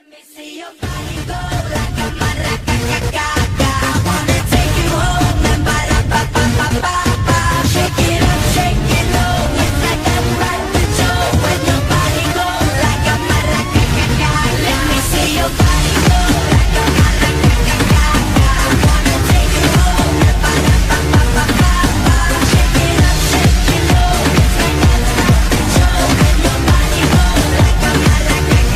Let me see your body go like a maraca. Wanna take you home and ba-da-ba-ba-ba-ba. Shake it up, shake it low. It's like a private show when your body go like a maraca. Let me see your body go like a maraca. Wanna take you home and ba-da-ba-ba-ba-ba. Shake it up, shake it low. It's like a private show when your body go like a maraca.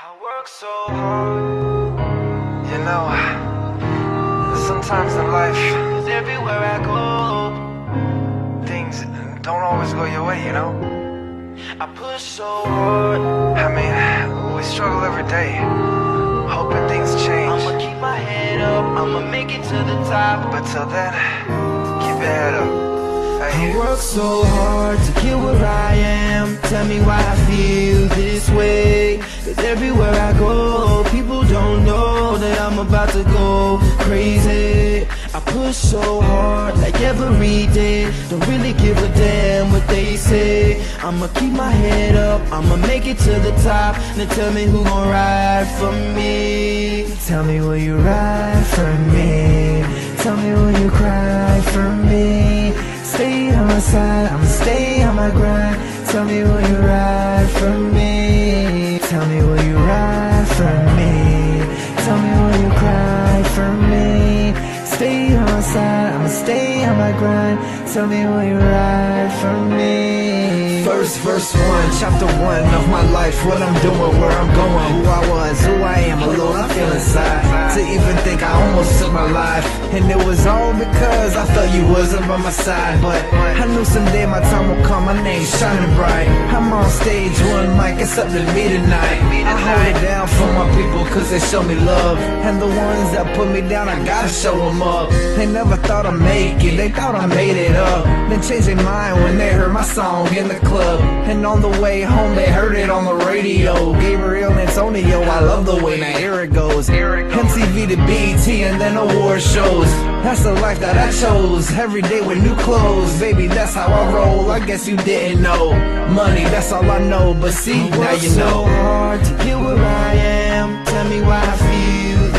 I work so hard, you know, sometimes in life, 'cause everywhere I go, things don't always go your way, you know. I push so hard, I mean, we struggle every day, hoping things change. I'ma keep my head up, I'ma make it to the top, but till then, keep your head up. Hey. I work so hard to get where I am. Tell me why I feel this way. 'Cause everywhere I go, people don't know that I'm about to go crazy. I push so hard like every day. Don't really give a damn what they say. I'ma keep my head up, I'ma make it to the top. Now tell me who gon' ride for me. Tell me will you ride for me. Tell me will you cry for me. Stay on my side, I'ma stay on my grind. Tell me will you ride for me. Tell me will you ride for me. Tell me will you cry for me. Stay on my side, I'ma stay on my grind. Tell me will you ride for me. Verse 1, chapter 1 of my life. What I'm doing, where I'm going, who I was, who I am, alone I feel inside. To even think I almost took my life. And it was all because I thought you wasn't by my side. But I knew someday my time will come, my name's shining bright. I'm on stage, one mic, it's up to me tonight. I hold it down for my people cause they show me love. And the ones that put me down, I gotta show them up. They never thought I'd make it, they thought I made it up. Then changed their mind when they heard my song in the club. And on the way home they heard it on the radio. Gabriel and Antonio, I love the way, now here it goes. MTV to BET and then award shows. That's the life that I chose. Every day with new clothes, baby, that's how I roll. I guess you didn't know. Money, that's all I know. But see, now you know. I work so hard to get where I am. Tell me why I feel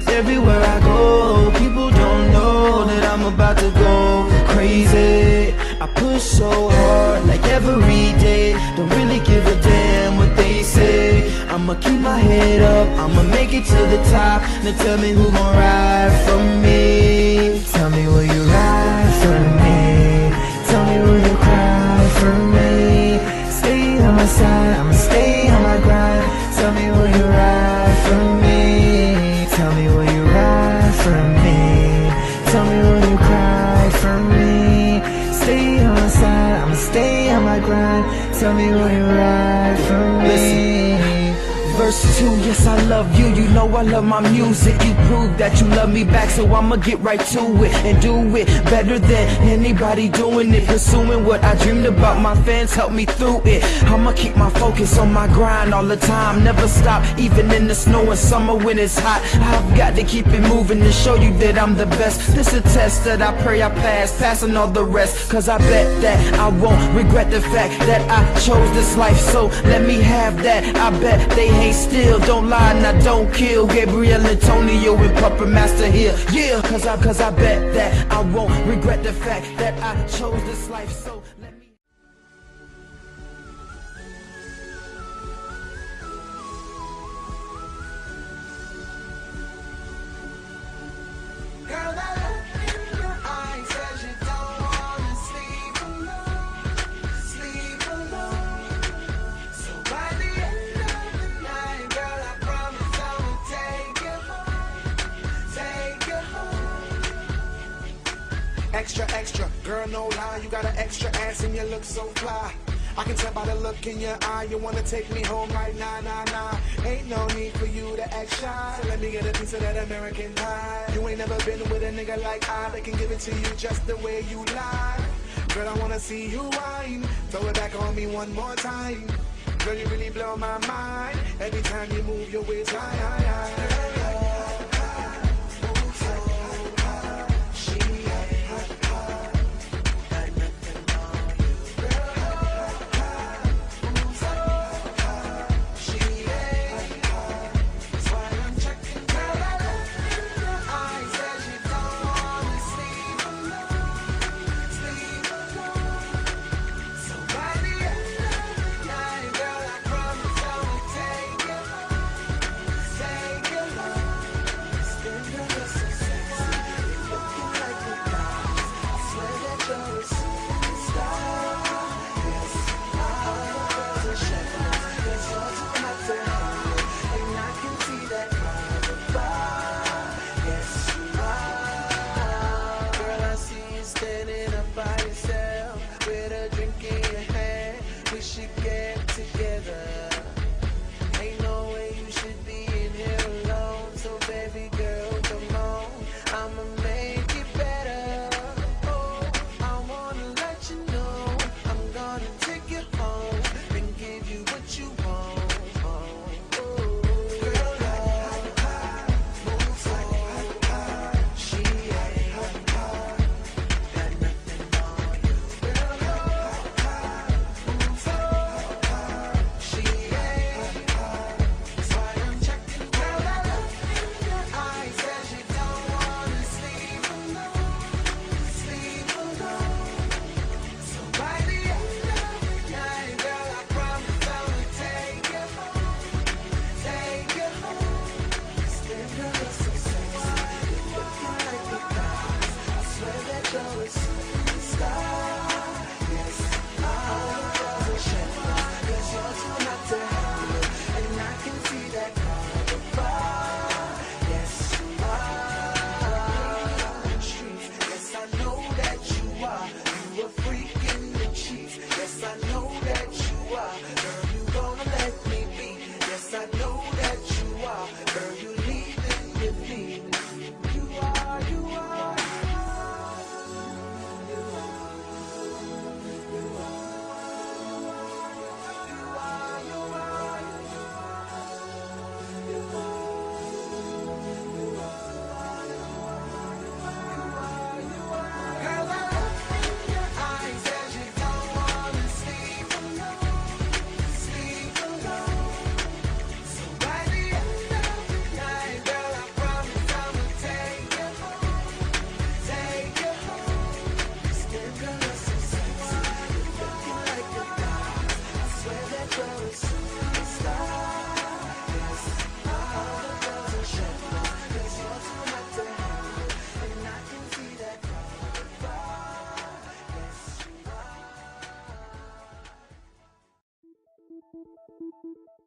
Cause everywhere I go, people don't know that I'm about to go crazy. I push so hard, like every day. Don't really give a damn what they say. I'ma keep my head up, I'ma make it to the top. Now tell me who gon' ride for me. Tell me will you ride for me. Tell me will you cry for me. Stay on my side, I'ma stay on my grind. Tell me will you ride for me. Tell me will you ride for me. Tell me will you cry for me. Stay on my side, I'ma stay on my grind. Tell me will you ride for me. Listen. Verse 2, yes I love you, you know I love my music. You prove that you love me back, so I'ma get right to it and do it better than anybody doing it. Pursuing what I dreamed about, my fans help me through it. I'ma keep my focus on my grind all the time. Never stop, even in the snow and summer when it's hot. I've got to keep it moving to show you that I'm the best. This a test that I pray I pass, passing all the rest. Cause I bet that I won't regret the fact that I chose this life, so let me have that. I bet they hate still, don't lie and I don't kill. Gabriel Antonio and Puppet Master here, yeah. Cause I bet that I won't regret the fact that I chose this life, so let me. Girl, that look in your eyes says you don't wanna sleep alone, sleep alone. So by the end of the night, girl, I promise I'ma take you home, take you home. Extra, extra, girl, no lie, you got an extra ass and you look so fly. I can tell by the look in your eye, you wanna take me home like nah, nah, nah. Ain't no need for you to act shy, so let me get a piece of that American pie. You ain't never been with a nigga like I, that can give it to you just the way you lie. Girl, I wanna see you whine, throw it back on me one more time. Girl, you really blow my mind, every time you move your waist, high, high, high.